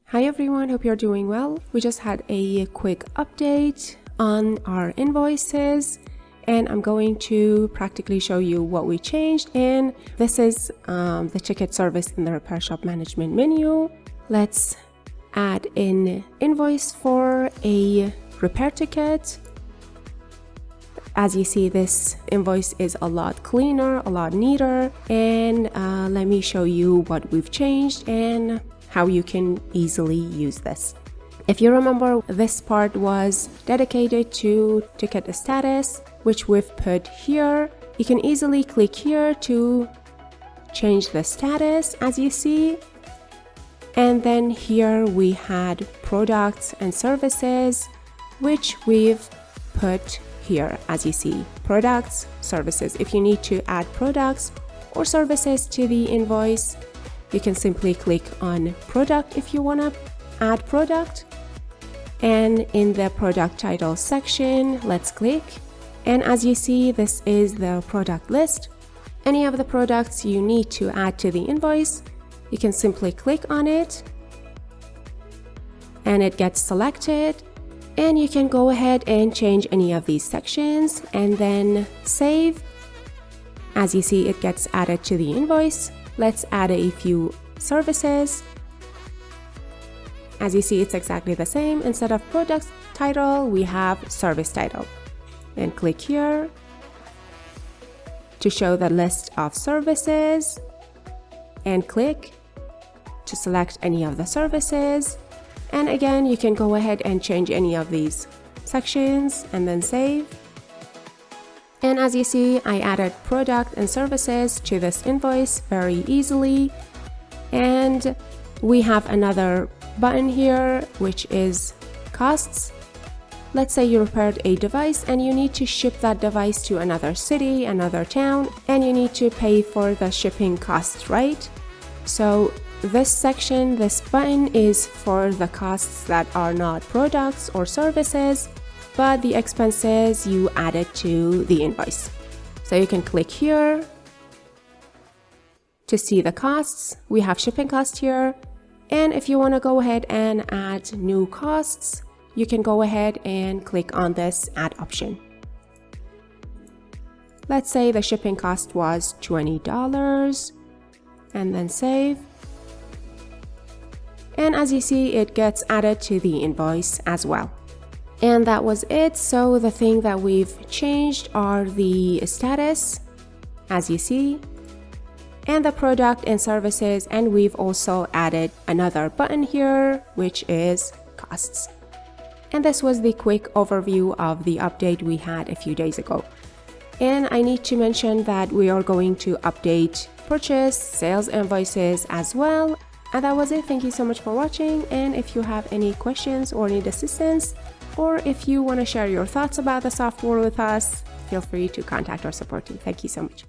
Hi everyone, hope you're doing well. We just had a quick update on our invoices and I'm going to practically show you what we changed, and this is the ticket service in the repair shop management menu. Let's add an invoice for a repair ticket. As you see, this invoice is a lot cleaner, a lot neater, and let me show you what we've changed and how you can easily use this. If you remember, this part was dedicated to ticket status, which we've put here. You can easily click here to change the status, as you see. And then here we had products and services, which we've put here, as you see, products, services. If you need to add products or services to the invoice, you can simply click on product if you want to add product. And in the product title section, let's click. And as you see, this is the product list. Any of the products you need to add to the invoice, you can simply click on it and it gets selected. And you can go ahead and change any of these sections and then save. As you see, it gets added to the invoice. Let's add a few services. As you see, it's exactly the same. Instead of product title, we have service title. And click here to show the list of services. And click to select any of the services. And again, you can go ahead and change any of these sections and then save. And as you see, I added product and services to this invoice very easily. And we have another button here, which is costs. Let's say you repaired a device and you need to ship that device to another city, another town, and you need to pay for the shipping costs, right? So this section, this button is for the costs that are not products or services, but the expenses you added to the invoice. So you can click here to see the costs. We have shipping cost here. And if you want to go ahead and add new costs, you can go ahead and click on this add option. Let's say the shipping cost was $20 and then save. And as you see, it gets added to the invoice as well. And that was it. So the thing that we've changed are the status, as you see, and the product and services. And we've also added another button here, which is costs. And this was the quick overview of the update we had a few days ago. And I need to mention that we are going to update purchase, sales invoices as well. And that was it. Thank you so much for watching. And if you have any questions or need assistance, or if you want to share your thoughts about the software with us, feel free to contact our support team. Thank you so much.